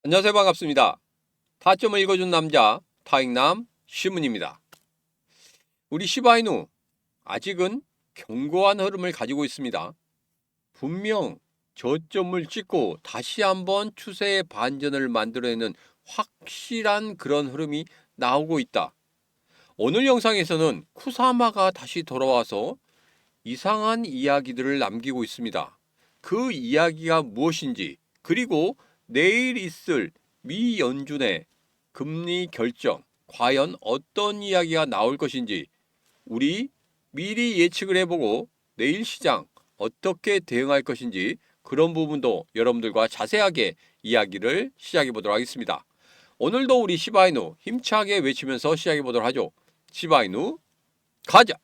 안녕하세요. 반갑습니다. 타점을 읽어준 남자 타익남 시문입니다. 우리 시바이누 아직은 견고한 흐름을 가지고 있습니다. 분명 저점을 찍고 다시 한번 추세의 반전을 만들어내는 확실한 그런 흐름이 나오고 있다. 오늘 영상에서는 쿠사마가 다시 돌아와서 이상한 이야기들을 남기고 있습니다. 그 이야기가 무엇인지, 그리고 내일 있을 미 연준의 금리 결정, 과연 어떤 이야기가 나올 것인지 우리 미리 예측을 해보고 내일 시장 어떻게 대응할 것인지 그런 부분도 여러분들과 자세하게 이야기를 시작해 보도록 하겠습니다. 오늘도 우리 시바이누 힘차게 외치면서 시작해 보도록 하죠. 시바이누 가자!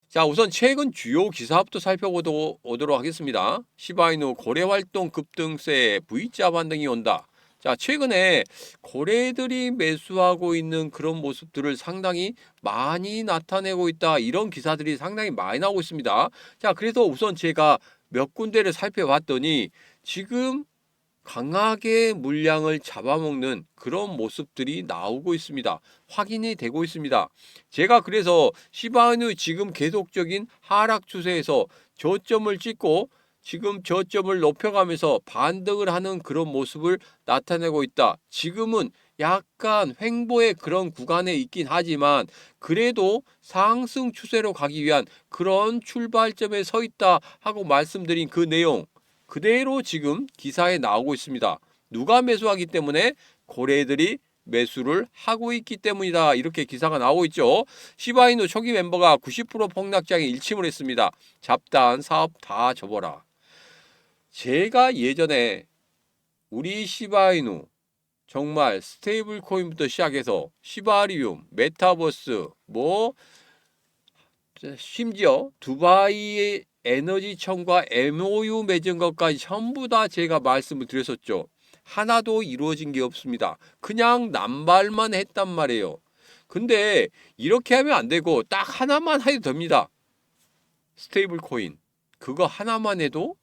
자, 우선 최근 주요 기사부터 살펴보도록 하겠습니다. 시바이누 거래활동 급등세 V자 반등이 온다. 자, 최근에 거래들이 매수하고 있는 그런 모습들을 상당히 많이 나타내고 있다. 이런 기사들이 상당히 많이 나오고 있습니다. 자, 그래서 우선 제가 몇 군데를 살펴봤더니 지금 강하게 물량을 잡아먹는 그런 모습들이 나오고 있습니다. 확인이 되고 있습니다. 제가 그래서 시바이누 지금 계속적인 하락 추세에서 저점을 찍고 지금 저점을 높여가면서 반등을 하는 그런 모습을 나타내고 있다. 지금은 약간 횡보의 그런 구간에 있긴 하지만 그래도 상승 추세로 가기 위한 그런 출발점에 서 있다 하고 말씀드린 그 내용 그대로 지금 기사에 나오고 있습니다. 누가 매수하기 때문에 고래들이 매수를 하고 있기 때문이다. 이렇게 기사가 나오고 있죠. 시바이누 초기 멤버가 90% 폭락장에 일침을 했습니다. 잡다한 사업 다 접어라. 제가 예전에 우리 시바이누 정말 스테이블 코인부터 시작해서 시바리움, 메타버스, 심지어 두바이의 에너지청과 MOU 맺은 것까지 전부 다 제가 말씀을 드렸었죠. 하나도 이루어진 게 없습니다. 그냥 남발만 했단 말이에요. 근데 이렇게 하면 안 되고 딱 하나만 해도 됩니다. 스테이블 코인. 그거 하나만 해도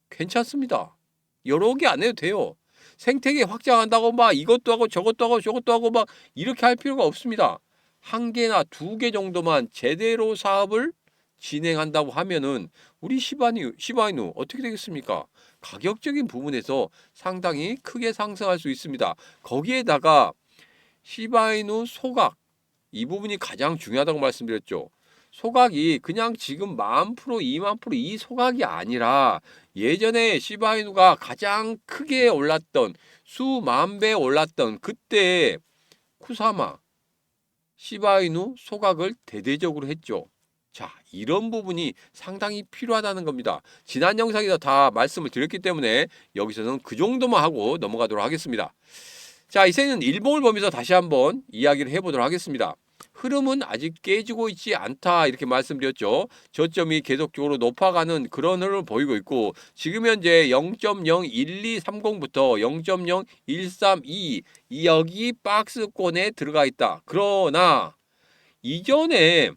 괜찮습니다. 여러 개 안 해도 돼요. 생태계 확장한다고 막 이것도 하고 저것도 하고 저것도 하고 막 이렇게 할 필요가 없습니다. 한 개나 두 개 정도만 제대로 사업을 진행한다고 하면은 우리 시바이누 어떻게 되겠습니까? 가격적인 부분에서 상당히 크게 상승할 수 있습니다. 거기에다가 시바이누 소각 이 부분이 가장 중요하다고 말씀드렸죠. 소각이 그냥 지금 10,000%, 20,000% 이 소각이 아니라 예전에 시바이누가 가장 크게 올랐던 수만 배 올랐던 그때 쿠사마 시바이누 소각을 대대적으로 했죠. 자, 이런 부분이 상당히 필요하다는 겁니다. 지난 영상에서 다 말씀을 드렸기 때문에 여기서는 그 정도만 하고 넘어가도록 하겠습니다. 자, 이제는 일봉을 보면서 다시 한번 이야기를 해보도록 하겠습니다. 흐름은 아직 깨지고 있지 않다 이렇게 말씀드렸죠. 저점이 계속적으로 높아가는 그런 흐름을 보이고 있고 지금 현재 0.01230부터 0.0132 여기 박스권에 들어가 있다. 그러나 이전에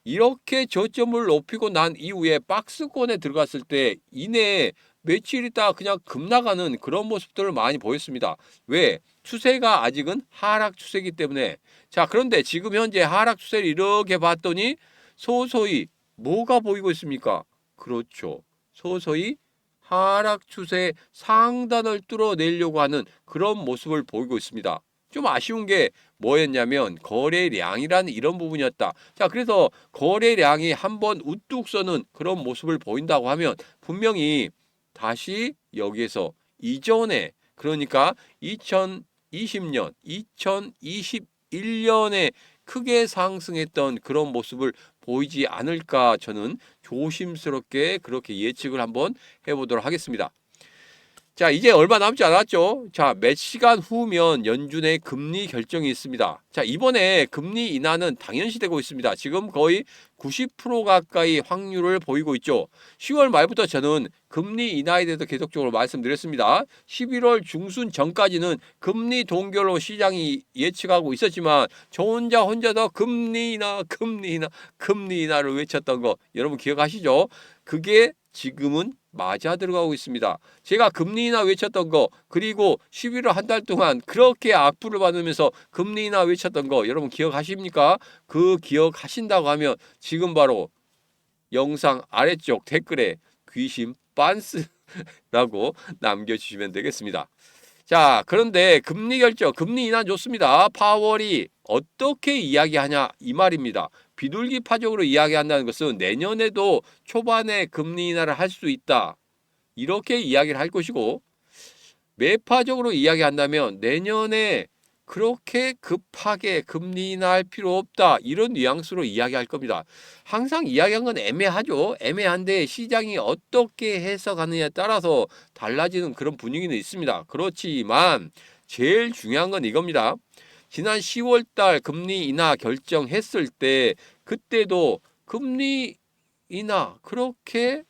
이렇게 저점을 높이고 난 이후에 박스권에 들어갔을 때 이내 며칠 있다 그냥 급나가는 그런 모습들을 많이 보였습니다. 왜? 추세가 아직은 하락 추세이기 때문에. 자, 그런데 지금 현재 하락 추세를 이렇게 봤더니 서서히 뭐가 보이고 있습니까? 그렇죠. 서서히 하락 추세 상단을 뚫어내려고 하는 그런 모습을 보이고 있습니다. 좀 아쉬운 게 뭐였냐면 거래량이라는 이런 부분이었다. 자, 그래서 거래량이 한번 우뚝 서는 그런 모습을 보인다고 하면 분명히 다시 여기에서 이전에 그러니까 2020년, 2021년에 크게 상승했던 그런 모습을 보이지 않을까 저는 조심스럽게 그렇게 예측을 한번 해보도록 하겠습니다. 자, 이제 얼마 남지 않았죠? 자, 몇 시간 후면 연준의 금리 결정이 있습니다. 자, 이번에 금리 인하는 당연시 되고 있습니다. 지금 거의 90% 가까이 확률을 보이고 있죠. 10월 말부터 저는 금리 인하에 대해서 계속적으로 말씀드렸습니다. 11월 중순 전까지는 금리 동결로 시장이 예측하고 있었지만 저 혼자서 금리 인하, 금리 인하, 금리 인하를 외쳤던 거 여러분 기억하시죠? 그게 지금은 맞아 들어가고 있습니다. 제가 금리 인하 외쳤던 거, 그리고 11월 한 달 동안 그렇게 악플을 받으면서 금리 인하 외쳤던 거 여러분 기억하십니까? 그 기억하신다고 하면 지금 바로 영상 아래쪽 댓글에 귀신 빤스라고 남겨주시면 되겠습니다. 자, 그런데 금리 결정, 금리 인하 좋습니다. 파월이 어떻게 이야기하냐 이 말입니다. 비둘기파적으로 이야기한다는 것은 내년에도 초반에 금리 인하를 할 수 있다. 이렇게 이야기를 할 것이고, 매파적으로 이야기한다면 내년에 그렇게 급하게 금리 인하할 필요 없다. 이런 뉘앙스로 이야기할 겁니다. 항상 이야기한 건 애매하죠. 애매한데 시장이 어떻게 해석하느냐에 따라서 달라지는 그런 분위기는 있습니다. 그렇지만 제일 중요한 건 이겁니다. 지난 10월 달 금리 인하 결정했을 때 그때도 금리 인하 그렇게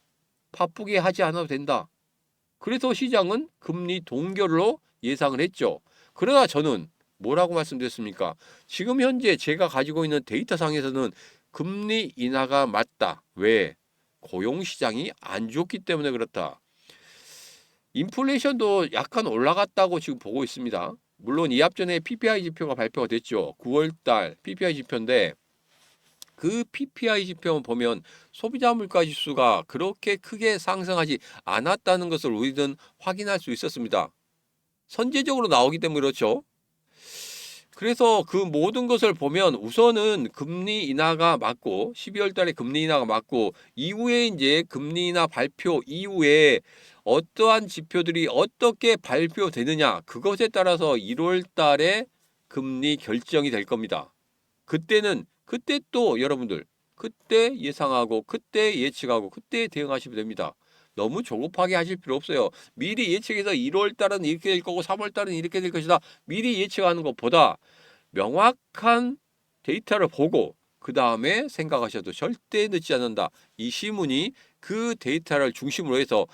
바쁘게 하지 않아도 된다. 그래서 시장은 금리 동결로 예상을 했죠. 그러나 저는 뭐라고 말씀드렸습니까? 지금 현재 제가 가지고 있는 데이터상에서는 금리 인하가 맞다. 왜? 고용시장이 안 좋기 때문에 그렇다. 인플레이션도 약간 올라갔다고 지금 보고 있습니다. 물론 이 앞전에 PPI 지표가 발표가 됐죠. 9월달 PPI 지표인데 그 PPI 지표만 보면 소비자 물가 지수가 그렇게 크게 상승하지 않았다는 것을 우리는 확인할 수 있었습니다. 선제적으로 나오기 때문에 그렇죠. 그래서 그 모든 것을 보면 우선은 금리 인하가 맞고 12월 달에 금리 인하가 맞고 이후에 이제 금리 인하 발표 이후에 어떠한 지표들이 어떻게 발표되느냐 그것에 따라서 1월 달에 금리 결정이 될 겁니다. 그때 또 여러분들 그때 예상하고 그때 예측하고 그때 대응하시면 됩니다. 너무 조급하게 하실 필요 없어요. 미리 예측해서 1월 달은 이렇게 될 거고 3월 달은 이렇게 될 것이다. 미리 예측하는 것보다 명확한 데이터를 보고 그 다음에 생각하셔도 절대 늦지 않는다. 이 시문이 그 데이터를 중심으로 해서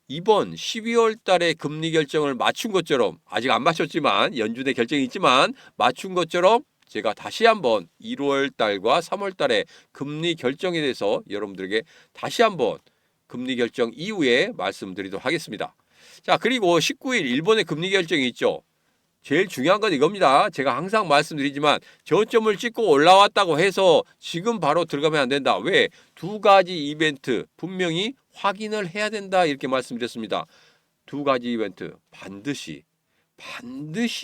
이번 12월 달에 금리 결정을 맞춘 것처럼 아직 안 맞췄지만 연준의 결정이 있지만 맞춘 것처럼 제가 다시 한번 1월 달과 3월 달에 금리 결정에 대해서 여러분들에게 다시 한번 금리 결정 이후에 말씀드리도록 하겠습니다. 자, 그리고 19일 일본의 금리 결정이 있죠. 제일 중요한 건 이겁니다. 제가 항상 말씀드리지만 저점을 찍고 올라왔다고 해서 지금 바로 들어가면 안 된다. 왜? 두 가지 이벤트 분명히 확인을 해야 된다. 이렇게 말씀드렸습니다. 두 가지 이벤트 반드시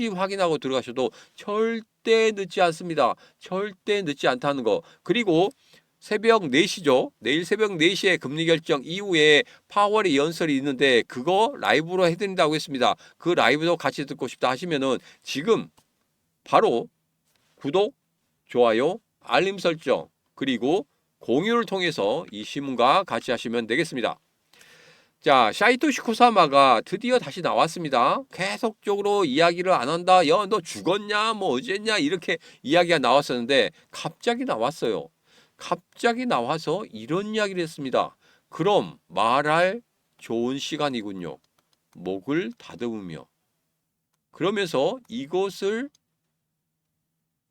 확인하고 들어가셔도 절대 늦지 않습니다. 절대 늦지 않다는 거. 그리고 새벽 4시죠. 내일 새벽 4시에 금리 결정 이후에 파월의 연설이 있는데 그거 라이브로 해드린다고 했습니다. 그 라이브도 같이 듣고 싶다 하시면은 지금 바로 구독, 좋아요, 알림 설정 그리고 공유를 통해서 이 신문과 같이 하시면 되겠습니다. 자, 사이토시 코사마가 드디어 다시 나왔습니다. 계속적으로 이야기를 안 한다. 야, 너 죽었냐? 뭐 어쨌냐? 이렇게 이야기가 나왔었는데 갑자기 나왔어요. 갑자기 나와서 이런 이야기를 했습니다. 그럼 말할 좋은 시간이군요. 목을 다듬으며. 그러면서 이것을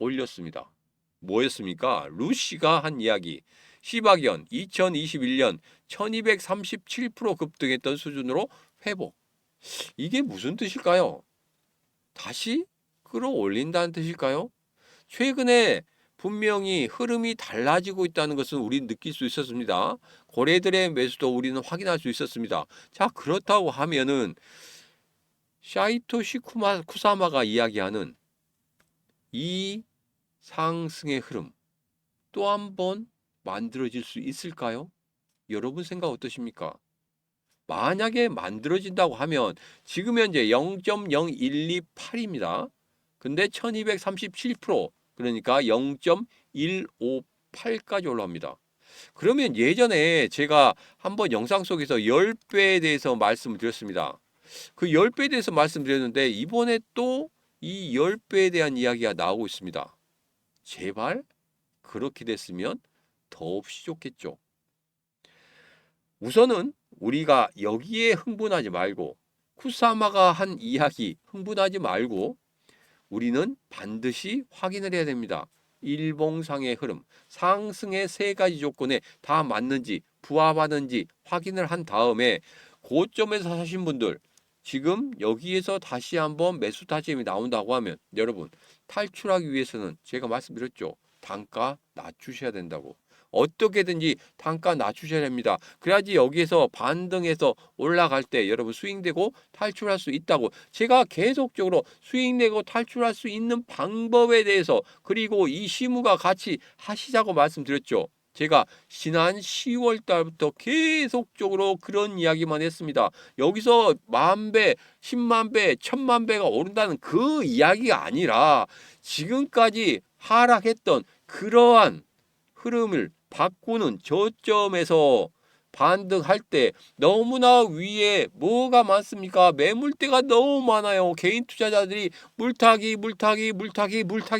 올렸습니다. 뭐였습니까? 루시가 한 이야기. 시바견 2021년 1237% 급등했던 수준으로 회복. 이게 무슨 뜻일까요? 다시 끌어올린다는 뜻일까요? 최근에 분명히 흐름이 달라지고 있다는 것은 우리는 느낄 수 있었습니다. 고래들의 매수도 우리는 확인할 수 있었습니다. 자, 그렇다고 하면은 사이토시 쿠사마가 이야기하는 이 상승의 흐름 또 한 번 만들어질 수 있을까요? 여러분 생각 어떠십니까? 만약에 만들어진다고 하면 지금 현재 0.0128입니다. 근데 1237% 그러니까 0.158까지 올라옵니다. 그러면 예전에 제가 한번 영상 속에서 10배에 대해서 말씀을 드렸습니다. 그 10배에 대해서 말씀드렸는데 이번에 또 이 10배에 대한 이야기가 나오고 있습니다. 제발 그렇게 됐으면 더없이 좋겠죠. 우선은 우리가 여기에 흥분하지 말고 쿠사마가 한 이야기 흥분하지 말고 우리는 반드시 확인을 해야 됩니다. 일봉상의 흐름, 상승의 세 가지 조건에 다 맞는지 부합하는지 확인을 한 다음에 고점에서 사신 분들 지금 여기에서 다시 한번 매수 타점이 나온다고 하면 여러분 탈출하기 위해서는 제가 말씀드렸죠. 단가 낮추셔야 된다고. 어떻게든지 단가 낮추셔야 됩니다. 그래야지 여기에서 반등해서 올라갈 때 여러분 스윙되고 탈출할 수 있다고. 제가 계속적으로 스윙내고 탈출할 수 있는 방법에 대해서 그리고 이 시무가 같이 하시자고 말씀드렸죠. 제가 지난 10월 달부터 계속적으로 그런 이야기만 했습니다. 여기서 10,000배, 100,000배, 1,000,000배가 오른다는 그 이야기가 아니라 지금까지 하락했던 그러한 흐름을 바꾸는 저점에서 반등할 때 너무나 위에 뭐가 많습니까? 매물대가 너무 많아요. 개인 투자자들이 물타기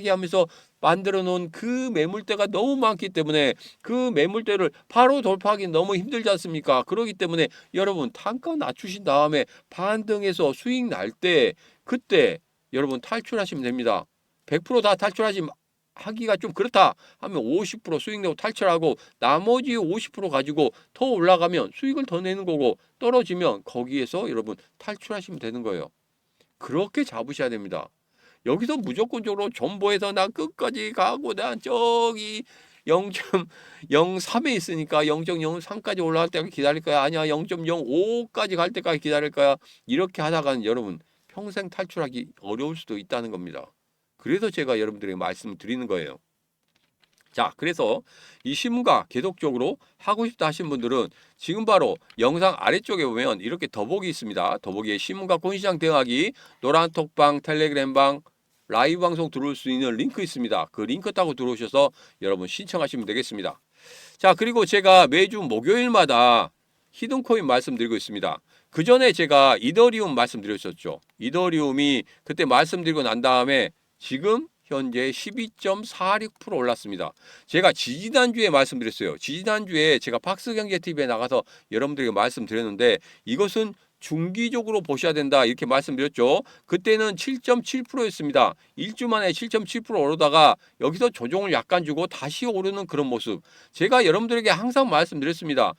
하면서 만들어 놓은 그 매물대가 너무 많기 때문에 그 매물대를 바로 돌파하기 너무 힘들지 않습니까? 그렇기 때문에 여러분 단가 낮추신 다음에 반등해서 수익 날 때 그때 여러분 탈출하시면 됩니다. 100%다 탈출하지 하기가 좀 그렇다 하면 50% 수익 내고 탈출하고 나머지 50% 가지고 더 올라가면 수익을 더 내는 거고 떨어지면 거기에서 여러분 탈출하시면 되는 거예요. 그렇게 잡으셔야 됩니다. 여기서 무조건적으로 존버해서 나 끝까지 가고 난 저기 0.03에 있으니까 0.03까지 올라갈 때까지 기다릴 거야. 아니야 0.05까지 갈 때까지 기다릴 거야. 이렇게 하다가는 여러분 평생 탈출하기 어려울 수도 있다는 겁니다. 그래서 제가 여러분들에게 말씀드리는 거예요. 자, 그래서 이 신문가 계속적으로 하고 싶다 하신 분들은 지금 바로 영상 아래쪽에 보면 이렇게 더보기 있습니다. 더보기에 신문가 공시장 대응하기 노란톡방 텔레그램방 라이브 방송 들어올 수 있는 링크 있습니다. 그 링크 타고 들어오셔서 여러분 신청하시면 되겠습니다. 자, 그리고 제가 매주 목요일마다 히든코인 말씀드리고 있습니다. 그 전에 제가 이더리움 말씀드렸었죠. 이더리움이 그때 말씀드리고 난 다음에 지금 현재 12.46% 올랐습니다. 제가 지지난주에 말씀드렸어요. 지지난주에 제가 팍스경제TV에 나가서 여러분들에게 말씀드렸는데 이것은 중기적으로 보셔야 된다 이렇게 말씀드렸죠. 그때는 7.7%였습니다. 1주 만에 7.7% 오르다가 여기서 조정을 약간 주고 다시 오르는 그런 모습. 제가 여러분들에게 항상 말씀드렸습니다.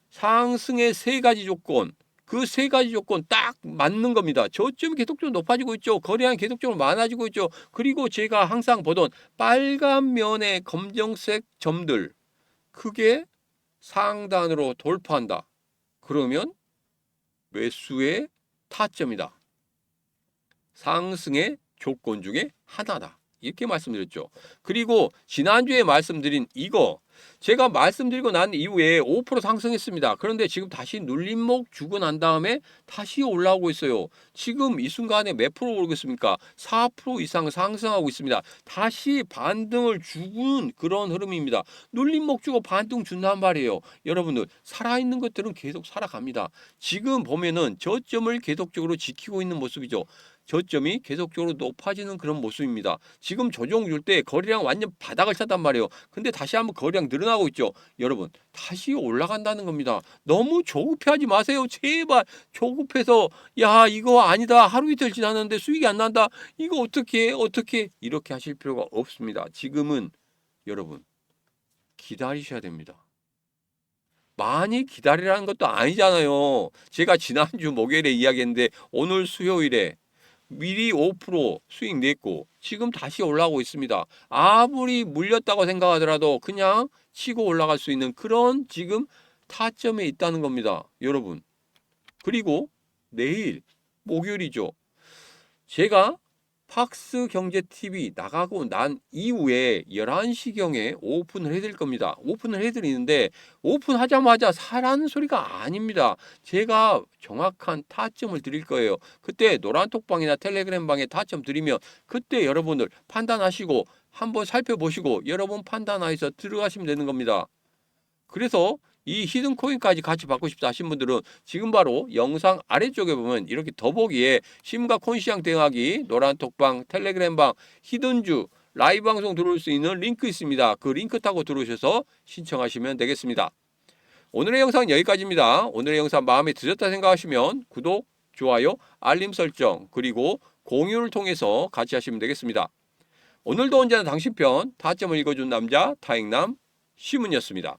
상승의 세 가지 조건. 그 세 가지 조건 딱 맞는 겁니다. 저점이 계속적으로 높아지고 있죠. 거래량이 계속적으로 많아지고 있죠. 그리고 제가 항상 보던 빨간 면의 검정색 점들 크게 상단으로 돌파한다. 그러면 매수의 타점이다. 상승의 조건 중에 하나다. 이렇게 말씀드렸죠. 그리고 지난주에 말씀드린 이거 제가 말씀드리고 난 이후에 5% 상승했습니다. 그런데 지금 다시 눌림목 주고 난 다음에 다시 올라오고 있어요. 지금 이 순간에 몇 프로 오르고 있습니까? 4% 이상 상승하고 있습니다. 다시 반등을 주는 그런 흐름입니다. 눌림목 주고 반등 준단 말이에요. 여러분들 살아있는 것들은 계속 살아갑니다. 지금 보면은 저점을 계속적으로 지키고 있는 모습이죠. 저점이 계속적으로 높아지는 그런 모습입니다. 지금 조정 줄 때 거래량 완전 바닥을 쳤단 말이에요. 근데 다시 한번 거래량 늘어나고 있죠. 여러분 다시 올라간다는 겁니다. 너무 조급해하지 마세요. 제발 조급해서 야 이거 아니다. 하루 이틀 지났는데 수익이 안 난다. 이거 어떻게 이렇게 하실 필요가 없습니다. 지금은 여러분 기다리셔야 됩니다. 많이 기다리라는 것도 아니잖아요. 제가 지난주 목요일에 이야기했는데 오늘 수요일에 미리 5% 수익 냈고 지금 다시 올라오고 있습니다. 아무리 물렸다고 생각하더라도 그냥 치고 올라갈 수 있는 그런 지금 타점에 있다는 겁니다. 여러분. 그리고 내일 목요일이죠. 제가 팍스경제TV 나가고 난 이후에 11시경에 오픈을 해드릴 겁니다. 오픈을 해드리는데 오픈하자마자 사라는 소리가 아닙니다. 제가 정확한 타점을 드릴 거예요. 그때 노란톡방이나 텔레그램방에 타점 드리면 그때 여러분들 판단하시고 한번 살펴보시고 여러분 판단하셔서 들어가시면 되는 겁니다. 그래서 이 히든 코인까지 같이 받고 싶다 하신 분들은 지금 바로 영상 아래쪽에 보면 이렇게 더보기에 심과 콘시장 대응하기, 노란 톡방, 텔레그램방, 히든주, 라이브 방송 들어올 수 있는 링크 있습니다. 그 링크 타고 들어오셔서 신청하시면 되겠습니다. 오늘의 영상은 여기까지입니다. 오늘의 영상 마음에 드셨다 생각하시면 구독, 좋아요, 알림 설정, 그리고 공유를 통해서 같이 하시면 되겠습니다. 오늘도 언제나 당신 편 타점을 읽어준 남자 타행남 시문이었습니다.